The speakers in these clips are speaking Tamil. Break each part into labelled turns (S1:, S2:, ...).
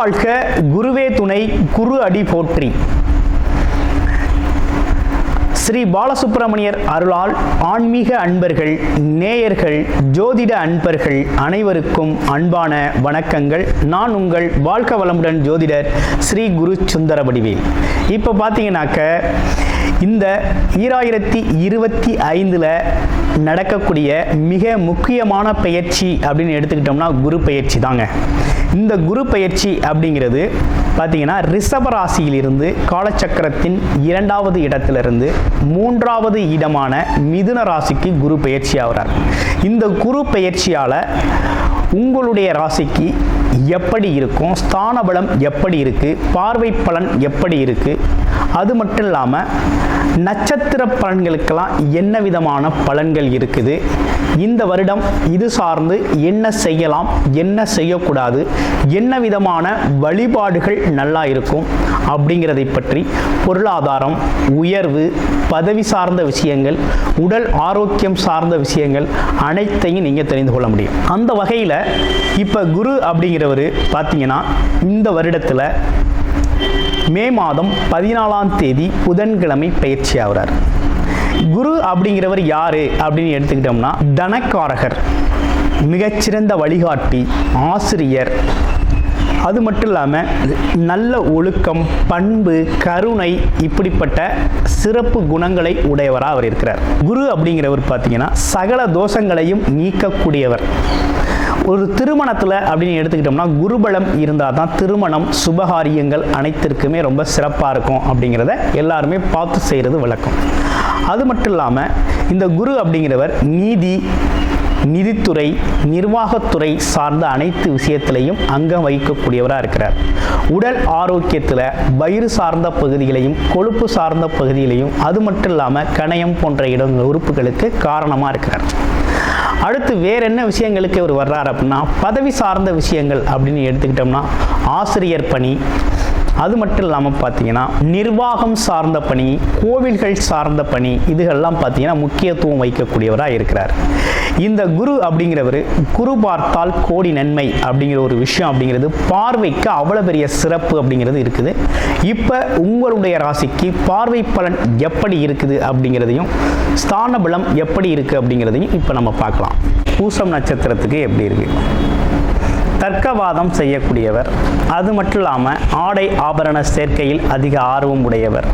S1: வாழ்க, குருவே துணை, குரு அடி போற்றி. ஸ்ரீ பாலசுப்பிரமணியர் அருளால் ஆன்மீக அன்பர்கள், நேயர்கள், ஜோதிட அன்பர்கள் அனைவருக்கும் அன்பான வணக்கங்கள். நான் உங்கள் வாழ்க வளமுடன் ஜோதிடர் ஸ்ரீ குரு சுந்தரவடிவேல். இப்போ பார்த்தீங்கன்னாக்க இந்த 2025 நடக்கக்கூடிய மிக முக்கியமான பயிற்சி அப்படின்னு எடுத்துக்கிட்டோம்னா குரு பயிற்சி தாங்க. இந்த குரு பயிற்சி அப்படிங்கிறது பார்த்தீங்கன்னா ரிஷப ராசியிலிருந்து காலச்சக்கரத்தின் 2வது இடத்திலிருந்து 3வது இடமான மிதுன ராசிக்கு குரு பயிற்சி ஆகிறார். இந்த குரு பயிற்சியால் உங்களுடைய ராசிக்கு எப்படி இருக்கும், ஸ்தான பலம் எப்படி இருக்குது, பார்வை பலன் எப்படி இருக்குது, அது மட்டும் இல்லாமல் நட்சத்திர பலன்களுக்கெல்லாம் என்ன விதமான பலன்கள் இருக்குது, இந்த வருடம் இது சார்ந்து என்ன செய்யலாம், என்ன செய்யக்கூடாது, என்ன விதமான வழிபாடுகள் நல்லா இருக்கும் அப்படிங்கிறதை பற்றி பொருளாதாரம், உயர்வு, பதவி சார்ந்த விஷயங்கள், உடல் ஆரோக்கியம் சார்ந்த விஷயங்கள் அனைத்தையும் நீங்கள் தெரிந்து கொள்ள முடியும். அந்த வகையில் இப்போ குரு அப்படிங்கிறவர் பார்த்தீங்கன்னா இந்த வருடத்தில் மே மாதம் 14ஆம் தேதி புதன்கிழமை பயிற்சி ஆகிறார். குரு அப்படிங்கிறவர் யாரு அப்படின்னு எடுத்துக்கிட்டோம்னா தனக்காரகர், மிகச்சிறந்த வழிகாட்டி, ஆசிரியர், அது மட்டும் இல்லாமல் நல்ல ஒழுக்கம், பண்பு, கருணை, இப்படிப்பட்ட சிறப்பு குணங்களை உடையவராக அவர் இருக்கிறார். குரு அப்படிங்கிறவர் பார்த்தீங்கன்னா சகல தோஷங்களையும் நீக்கக்கூடியவர். ஒரு திருமணத்தில் அப்படின்னு எடுத்துக்கிட்டோம்னா குருபலம் இருந்தால் தான் திருமணம், சுபகாரியங்கள் அனைத்திற்குமே ரொம்ப சிறப்பாக இருக்கும் அப்படிங்கிறத எல்லாருமே பார்த்து செய்கிறது வழக்கம். அது மட்டும் இல்லாமல் இந்த குரு அப்படிங்கிறவர் நீதி, நிதித்துறை, நிர்வாகத்துறை சார்ந்த அனைத்து விஷயத்திலையும் அங்கம் வகிக்கக்கூடியவராக இருக்கிறார். உடல் ஆரோக்கியத்தில் வயிறு சார்ந்த பகுதிகளையும் கொழுப்பு சார்ந்த பகுதிகளையும் அது மட்டும் இல்லாமல் கணையம் போன்ற உறுப்புகளுக்கு காரணமாக இருக்கிறார். அடுத்து வேற என்ன விஷயங்களுக்கு இவர் வர்றார் அப்படின்னா பதவி சார்ந்த விஷயங்கள் அப்படின்னு எடுத்துக்கிட்டோம்னா ஆசிரியர் பணி, அது மட்டும் இல்லாமல் பார்த்தீங்கன்னா நிர்வாகம் சார்ந்த பணி, கோவில்கள் சார்ந்த பணி, இதுகள்லாம் பார்த்தீங்கன்னா முக்கியத்துவம் வைக்கக்கூடியவராக இருக்கிறார். இந்த குரு அப்படிங்கிறவர் குரு பார்த்தால் கோடி நன்மை அப்படிங்கிற ஒரு விஷயம் அப்படிங்கிறது பார்வைக்கு அவ்வளோ பெரிய சிறப்பு அப்படிங்கிறது இருக்குது. இப்போ உங்களுடைய ராசிக்கு பார்வை பலன் எப்படி இருக்குது அப்படிங்கிறதையும் ஸ்தான பலம் எப்படி இருக்குது அப்படிங்கிறதையும் இப்போ நம்ம பார்க்கலாம். பூசம் நட்சத்திரத்துக்கு எப்படி இருக்குது? தர்க்கவாதம் செய்யக்கூடியவர், அது மட்டும் இல்லாமல் ஆடை ஆபரண சேர்க்கையில் அதிக ஆர்வம் உடையவர்,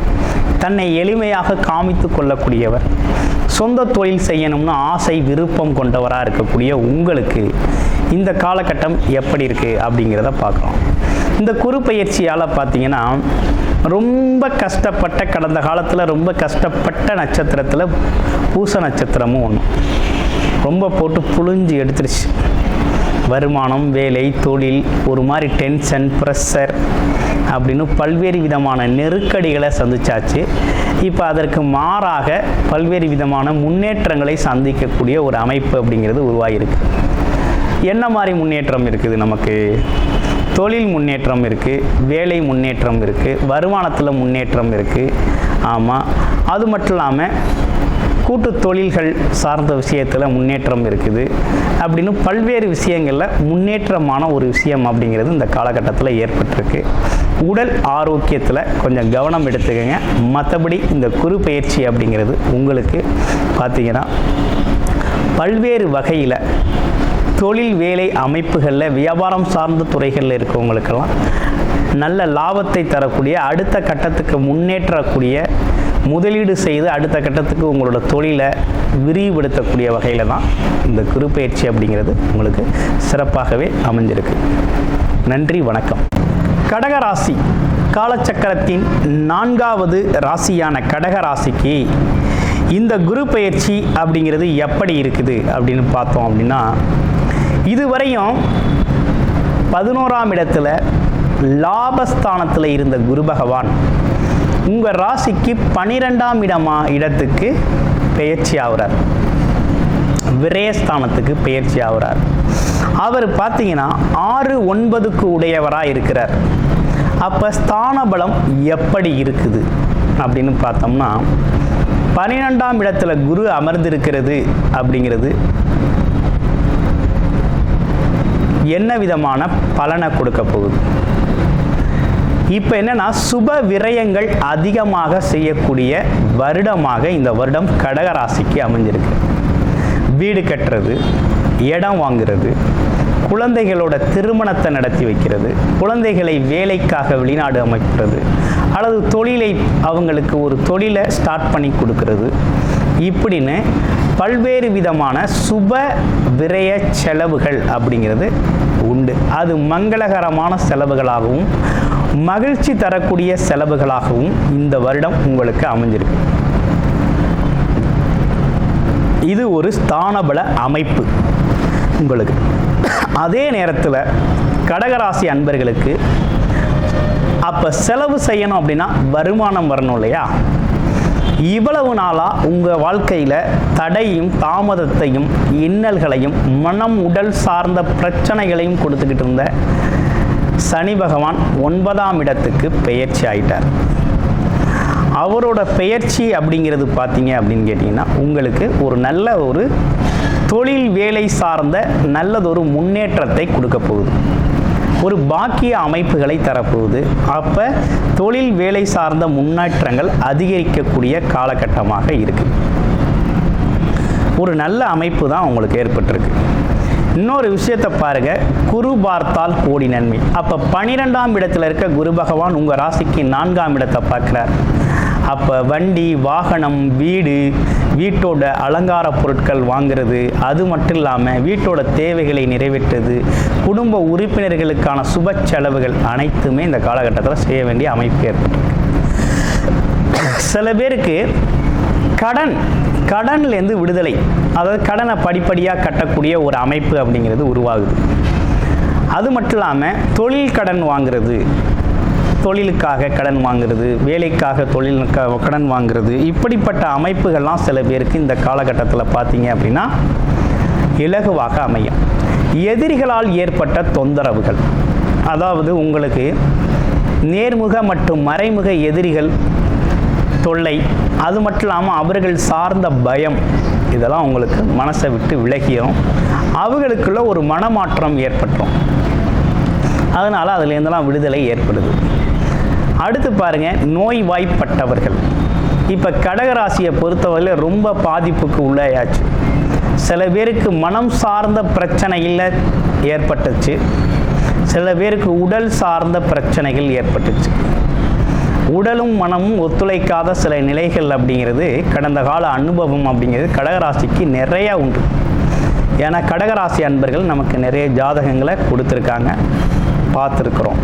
S1: தன்னை எளிமையாக காமித்து கொள்ளக்கூடியவர், சொந்த தொழில் செய்யணும்னு ஆசை விருப்பம் கொண்டவராக இருக்கக்கூடிய உங்களுக்கு இந்த காலகட்டம் எப்படி இருக்குது அப்படிங்கிறத பார்க்கலாம். இந்த குரு பயிற்சியால் பார்த்தீங்கன்னா ரொம்ப கஷ்டப்பட்ட, கடந்த காலத்தில் ரொம்ப கஷ்டப்பட்ட நட்சத்திரத்தில் பூச நட்சத்திரமும் ஒன்று ரொம்ப போட்டு புழிஞ்சு எடுத்துருச்சு. வருமானம், வேலை, தொழில், ஒரு மாதிரி டென்ஷன், ப்ரெஷர் அப்படின்னு பல்வேறு விதமான நெருக்கடிகளை சந்திச்சாச்சு. இப்போ அதற்கு மாறாக பல்வேறு விதமான முன்னேற்றங்களை சந்திக்கக்கூடிய ஒரு அமைப்பு அப்படிங்கிறது உருவாகிருக்கு. என்ன மாதிரி முன்னேற்றம் இருக்குது? நமக்கு தொழில் முன்னேற்றம் இருக்குது, வேலை முன்னேற்றம் இருக்குது, வருமானத்தில் முன்னேற்றம் இருக்குது. ஆமாம், அது மட்டும் இல்லாமல் கூட்டு தொழில்கள் சார்ந்த விஷயத்தில் முன்னேற்றம் இருக்குது அப்படின்னு பல்வேறு விஷயங்களில் முன்னேற்றமான ஒரு விஷயம் அப்படிங்கிறது இந்த காலகட்டத்தில் ஏற்பட்டிருக்கு. உடல் ஆரோக்கியத்தில் கொஞ்சம் கவனம் எடுத்துக்கங்க. மற்றபடி இந்த குரு பயிற்சி அப்படிங்கிறது உங்களுக்கு பார்த்தீங்கன்னா பல்வேறு வகையில் தொழில், வேலை அமைப்புகளில், வியாபாரம் சார்ந்த துறைகளில் இருக்கவங்களுக்கெல்லாம் நல்ல லாபத்தை தரக்கூடிய, அடுத்த கட்டத்துக்கு முன்னேற்றக்கூடிய, முதலீடு செய்து அடுத்த கட்டத்துக்கு உங்களோட தொழிலை விரிவுபடுத்தக்கூடிய வகையில் தான் இந்த குரு பயிற்சி அப்படிங்கிறது உங்களுக்கு சிறப்பாகவே அமைஞ்சிருக்கு. நன்றி, வணக்கம். கடகராசி காலச்சக்கரத்தின் 4வது ராசியான கடகராசிக்கு இந்த குரு பயிற்சி அப்படிங்கிறது எப்படி இருக்குது அப்படின்னு பார்த்தோம் அப்படின்னா இதுவரையும் 11ஆம் இடத்துல லாபஸ்தானத்தில் இருந்த குரு பகவான் உங்கள் ராசிக்கு 12ஆம் இடத்துக்கு பெயர்ச்சி ஆகிறார், விரயஸ்தானத்துக்கு பெயர்ச்சி ஆகிறார். அவர் பார்த்தீங்கன்னா 6, 9க்கு உடையவராக இருக்கிறார். அப்போ ஸ்தான பலம் எப்படி இருக்குது அப்படின்னு பார்த்தோம்னா 12ஆம் இடத்துல குரு அமர்ந்திருக்கிறது அப்படிங்கிறது என்ன விதமான பலனை கொடுக்க போகுது? இப்போ என்னன்னா சுப விரயங்கள் அதிகமாக செய்யக்கூடிய வருடமாக இந்த வருடம் கடகராசிக்கு அமைஞ்சிருக்கு. வீடு கட்டுறது, இடம் வாங்குறது, குழந்தைகளோட திருமணத்தை நடத்தி வைக்கிறது, குழந்தைகளை வேலைக்காக வெளிநாடு அமைக்கிறது, அல்லது தொழிலை அவங்களுக்கு ஒரு தொழிலை ஸ்டார்ட் பண்ணி கொடுக்கறது, இப்படின்னு பல்வேறு விதமான சுப விரய செலவுகள் அப்படிங்கிறது உண்டு. அது மங்களகரமான செலவுகளாகவும் மகிழ்ச்சி தரக்கூடிய செலவுகளாகவும் இந்த வருடம் உங்களுக்கு அமைஞ்சிருக்கு. இது ஒரு ஸ்தானபல அமைப்பு உங்களுக்கு. அதே நேரத்தில் கடகராசி அன்பர்களுக்கு அப்போ செலவு செய்யணும் அப்படின்னா வருமானம் வரணும் இல்லையா? இவ்வளவு நாளாக உங்கள் வாழ்க்கையில் தடையும் தாமதத்தையும் இன்னல்களையும் மனம் உடல் சார்ந்த பிரச்சனைகளையும் கொடுத்துக்கிட்டு இருந்த சனி பகவான் 9ஆம் இடத்துக்கு பெயர்ச்சி ஆயிட்டார். அவரோட பெயர்ச்சி அப்படிங்கிறது பார்த்தீங்க அப்படின்னு கேட்டிங்கன்னா உங்களுக்கு ஒரு நல்ல ஒரு தொழில் வேலை சார்ந்த நல்லதொரு முன்னேற்றத்தை கொடுக்க போகுது. ஒரு பாக்கிய அமைப்புகளை தரப்போகுது. அப்போ தொழில் வேலை சார்ந்த முன்னேற்றங்கள் அதிகரிக்கக்கூடிய காலகட்டமாக இருக்குது. ஒரு நல்ல அமைப்பு தான் உங்களுக்கு ஏற்பட்டிருக்கு. இன்னொரு விஷயத்தை பாருங்க, குரு பார்த்தால் கோடி நன்மை. அப்போ 12ஆம் இடத்துல இருக்க குரு பகவான் உங்கள் ராசிக்கு 4ஆம் இடத்தை பார்க்குறார். அப்போ வண்டி, வாகனம், வீடு, வீட்டோட அலங்கார பொருட்கள் வாங்கிறது, அது மட்டும் இல்லாமல் வீட்டோட தேவைகளை நிறைவேற்றுறது, குடும்ப உறுப்பினர்களுக்கான சுப செலவுகள் அனைத்துமே இந்த காலகட்டத்தில் செய்ய வேண்டிய அமைப்பு ஏற்பட்டிருக்கு. சில பேருக்கு கடன்லேருந்து விடுதலை, அதாவது கடனை படிப்படியாக கட்டக்கூடிய ஒரு அமைப்பு அப்படிங்கிறது உருவாகுது. அது மட்டும் இல்லாமல் தொழில் கடன் வாங்கிறது, தொழிலுக்காக கடன் வாங்கிறது, வேலைக்காக தொழிலுக்காக கடன் வாங்கிறது, இப்படிப்பட்ட அமைப்புகள்லாம் சில பேருக்கு இந்த காலகட்டத்தில் பார்த்தீங்க அப்படின்னா இலகுவாக அமையும். எதிரிகளால் ஏற்பட்ட தொந்தரவுகள், அதாவது உங்களுக்கு நேர்முக மற்றும் மறைமுக எதிரிகள் தொல்லை, அது மட்டும் இல்லாமல் அவர்கள் சார்ந்த பயம், இதெல்லாம் உங்களுக்கு மனசை விட்டு விலகியும் அவர்களுக்குள்ள ஒரு மனமாற்றம் ஏற்பட்டோம். அதனால் அதுலேருந்தெல்லாம் விடுதலை ஏற்படுது. அடுத்து பாருங்கள், நோய்வாய்ப்பட்டவர்கள். இப்போ கடகராசியை பொறுத்தவரையில் ரொம்ப பாதிப்புக்கு உள்ளாயாச்சு. சில பேருக்கு மனம் சார்ந்த பிரச்சனையில் ஏற்பட்டுச்சு, சில பேருக்கு உடல் சார்ந்த பிரச்சனைகள் ஏற்பட்டுச்சு. உடலும் மனமும் ஒத்துழைக்காத சில நிலைகள் அப்படிங்கிறது கடந்த கால அனுபவம் அப்படிங்கிறது கடகராசிக்கு நிறையா உண்டு. ஏன்னா கடகராசி அன்பர்கள் நமக்கு நிறைய ஜாதகங்களை கொடுத்துருக்காங்க, பார்த்துருக்குறோம்.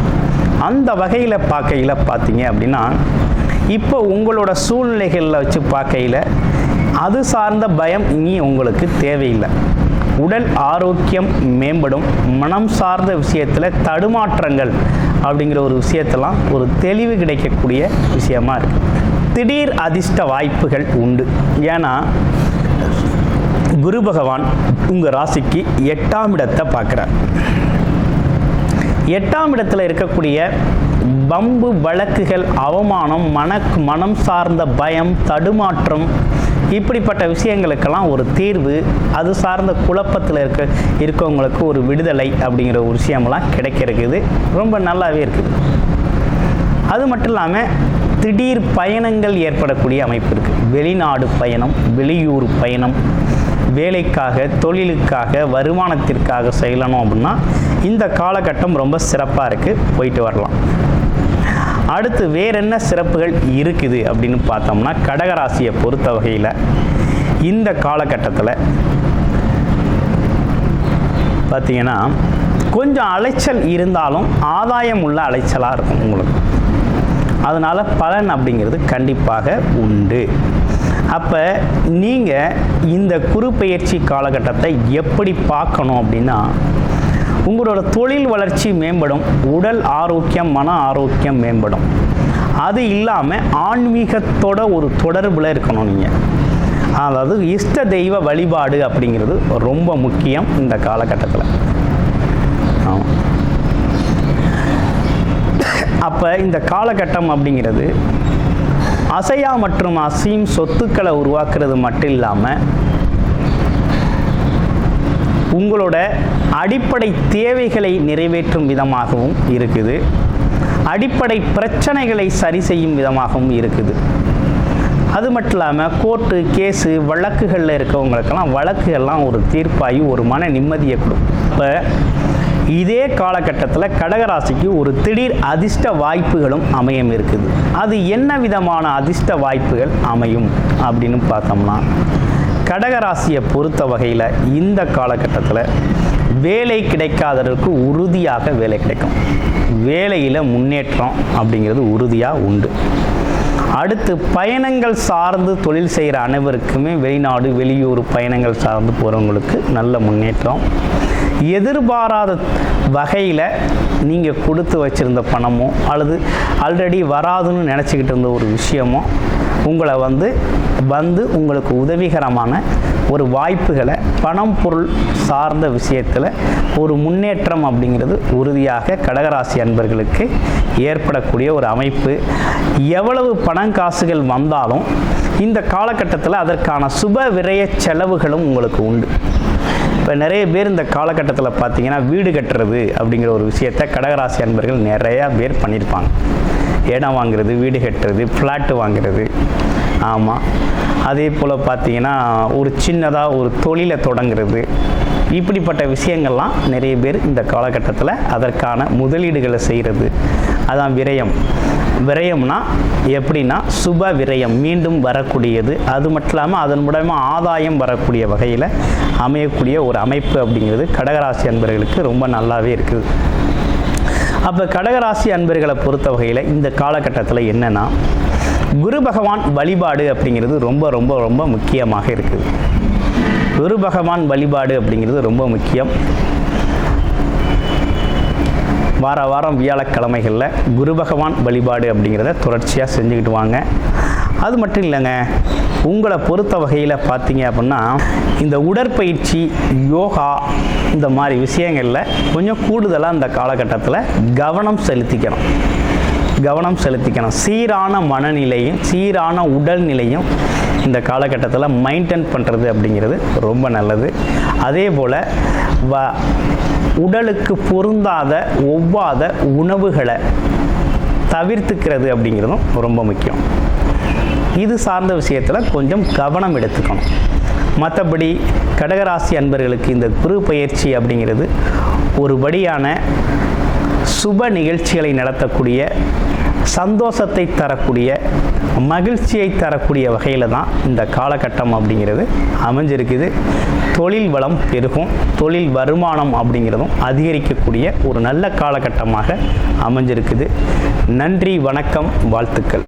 S1: அந்த வகையில் பார்க்கையில் பார்த்தீங்க அப்படின்னா இப்போ உங்களோட சூழ்நிலைகளில் வச்சு பார்க்கையில் அது சார்ந்த பயம் இனி உங்களுக்கு தேவையில்லை. உடல் ஆரோக்கியம் மேம்படும். மனம் சார்ந்த விஷயத்தில் தடுமாற்றங்கள் அப்படிங்கிற ஒரு விஷயத்தெல்லாம் ஒரு தெளிவு கிடைக்கக்கூடிய விஷயமா இருக்குது. திடீர் அதிர்ஷ்ட வாய்ப்புகள் உண்டு. ஏன்னா குரு பகவான் உங்கள் ராசிக்கு 8ஆம் இடத்தை பார்க்குறார். 8ஆம் இடத்துல இருக்கக்கூடிய வம்பு வழக்குகள், அவமானம், மனம் சார்ந்த பயம், தடுமாற்றம், இப்படிப்பட்ட விஷயங்களுக்கெல்லாம் ஒரு தீர்வு, அது சார்ந்த குழப்பத்தில் இருக்கவங்களுக்கு ஒரு விடுதலை அப்படிங்கிற ஒரு விஷயமெல்லாம் கிடைக்கிறது. ரொம்ப நல்லாவே இருக்குது. அது மட்டும் இல்லாமல் திடீர் பயணங்கள் ஏற்படக்கூடிய அமைப்பு இருக்குது. வெளிநாடு பயணம், வெளியூர் பயணம், வேலைக்காக, தொழிலுக்காக, வருமானத்திற்காக செய்யணும் அப்படின்னா இந்த காலகட்டம் ரொம்ப சிறப்பாக இருக்குது, போயிட்டு வரலாம். அடுத்து வேற என்ன சிறப்புகள் இருக்குது அப்படின்னு பார்த்தோம்னா கடகராசியை பொறுத்த வகையில் இந்த காலகட்டத்தில் பார்த்தீங்கன்னா கொஞ்சம் அலைச்சல் இருந்தாலும் ஆதாயம் உள்ள அலைச்சலாக இருக்கும் உங்களுக்கு. அதனால் பலன் அப்படிங்கிறது கண்டிப்பாக உண்டு. அப்போ நீங்கள் இந்த குரு பெயர்ச்சி காலகட்டத்தை எப்படி பார்க்கணும் அப்படின்னா, உங்களோட தொழில் வளர்ச்சி மேம்படும், உடல் ஆரோக்கியம், மன ஆரோக்கியம் மேம்படும். அது இல்லாமல் ஆன்மீகத்தோட ஒரு தொடர்பில் இருக்கணும் நீங்கள். அதாவது இஷ்ட தெய்வ வழிபாடு அப்படிங்கிறது ரொம்ப முக்கியம் இந்த காலகட்டத்தில். அப்போ இந்த காலகட்டம் அப்படிங்கிறது அசையா மற்றும் அசையும் சொத்துக்களை உருவாக்குறது மட்டும் இல்லாமல் உங்களோட அடிப்படை தேவைகளை நிறைவேற்றும் விதமாகவும் இருக்குது. அடிப்படை பிரச்சனைகளை சரி செய்யும் விதமாகவும் இருக்குது. அது மட்டும் இல்லாமல் கோர்ட்டு கேஸு வழக்குகளில் இருக்கவங்களுக்கெல்லாம் வழக்குகள்லாம் ஒரு தீர்ப்பாகி ஒரு மன நிம்மதியை கொடுக்கும். இப்போ இதே காலகட்டத்தில் கடகராசிக்கு ஒரு திடீர் அதிர்ஷ்ட வாய்ப்புகளும் அமையும் இருக்குது. அது என்ன விதமான அதிர்ஷ்ட வாய்ப்புகள் அமையும் அப்படின்னு பார்த்தோம்னா, கடகராசியை பொறுத்த வகையில் இந்த காலகட்டத்தில் வேலை கிடைக்காதவருக்கு உறுதியாக வேலை கிடைக்கும். வேலையில் முன்னேற்றம் அப்படிங்கிறது உறுதியாக உண்டு. அடுத்து பயணங்கள் சார்ந்து தொழில் செய்கிற அனைவருக்குமே வெளிநாடு வெளியூர் பயணங்கள் சார்ந்து போகிறவங்களுக்கு நல்ல முன்னேற்றம். எதிர்பாராத வகையில் நீங்கள் கொடுத்து வச்சுருந்த பணமோ அல்லது ஆல்ரெடி வராதுன்னு நினச்சிக்கிட்டு இருந்த ஒரு விஷயமோ உங்களை வந்து உங்களுக்கு உதவிகரமான ஒரு வாய்ப்புகளை பணம் பொருள் சார்ந்த விஷயத்தில் ஒரு முன்னேற்றம் அப்படிங்கிறது உறுதியாக கடகராசி அன்பர்களுக்கு ஏற்படக்கூடிய ஒரு அமைப்பு. எவ்வளவு பணம் காசுகள் வந்தாலும் இந்த காலகட்டத்தில் அதற்கான சுப விரய செலவுகளும் உங்களுக்கு உண்டு. இப்போ நிறைய பேர் இந்த காலகட்டத்தில் பார்த்தீங்கன்னா வீடு கட்டுறது அப்படிங்கிற ஒரு விஷயத்தை கடகராசி அன்பர்கள் நிறையா பேர் பண்ணியிருப்பாங்க. இடம் வாங்குறது, வீடு கட்டுறது, ஃப்ளாட்டு வாங்குறது. ஆமாம், அதே போல் பார்த்தீங்கன்னா ஒரு சின்னதாக ஒரு தொழிலை தொடங்குறது, இப்படிப்பட்ட விஷயங்கள்லாம் நிறைய பேர் இந்த காலகட்டத்தில் அதற்கான முதலீடுகளை செய்கிறது. அதான் விரயம். விரயம்னா எப்படின்னா சுப விரயம், மீண்டும் வரக்கூடியது. அது மட்டும் இல்லாமல் அதன் மூலமாக ஆதாயம் வரக்கூடிய வகையில் அமையக்கூடிய ஒரு அமைப்பு அப்படிங்கிறது கடகராசி அன்பர்களுக்கு ரொம்ப நல்லாவே இருக்குது. அப்போ கடகராசி அன்பர்களை பொறுத்த வகையில் இந்த காலகட்டத்தில் என்னென்னா, குரு பகவான் வழிபாடு அப்படிங்கிறது ரொம்ப ரொம்ப ரொம்ப முக்கியமாக இருக்குது. குரு பகவான் வழிபாடு அப்படிங்கிறது ரொம்ப முக்கியம். வாரம் வியாழக்கிழமைகளில் குரு பகவான் வழிபாடு அப்படிங்கிறத தொடர்ச்சியாக செஞ்சுக்கிட்டு வாங்க. அது மட்டும் இல்லைங்க, உங்களை பொறுத்த வகையில் பார்த்தீங்க அப்படின்னா இந்த உடற்பயிற்சி, யோகா இந்த மாதிரி விஷயங்களில் கொஞ்சம் கூடுதலாக இந்த காலகட்டத்தில் கவனம் செலுத்திக்கணும். சீரான மனநிலையும் சீரான உடல்நிலையும் இந்த காலகட்டத்தில் மெயின்டைன் பண்ணுறது அப்படிங்கிறது ரொம்ப நல்லது. அதே போல் உடலுக்கு பொருந்தாத ஒவ்வாத உணவுகளை தவிர்த்துக்கிறது அப்படிங்கிறதும் ரொம்ப முக்கியம். இது சார்ந்த விஷயத்தில் கொஞ்சம் கவனம் எடுத்துக்கணும். மற்றபடி கடகராசி அன்பர்களுக்கு இந்த குரு பயிற்சி அப்படிங்கிறது ஒருபடியான சுப நிகழ்ச்சிகளை நடத்தக்கூடிய, சந்தோஷத்தை தரக்கூடிய, மகிழ்ச்சியை தரக்கூடிய வகையில் தான் இந்த காலகட்டம் அப்படிங்கிறது அமைஞ்சிருக்குது. தொழில் வளம் பெருகும், தொழில் வருமானம் அப்படிங்கிறதும் அதிகரிக்கக்கூடிய ஒரு நல்ல காலகட்டமாக அமைஞ்சிருக்குது. நன்றி, வணக்கம், வாழ்த்துக்கள்.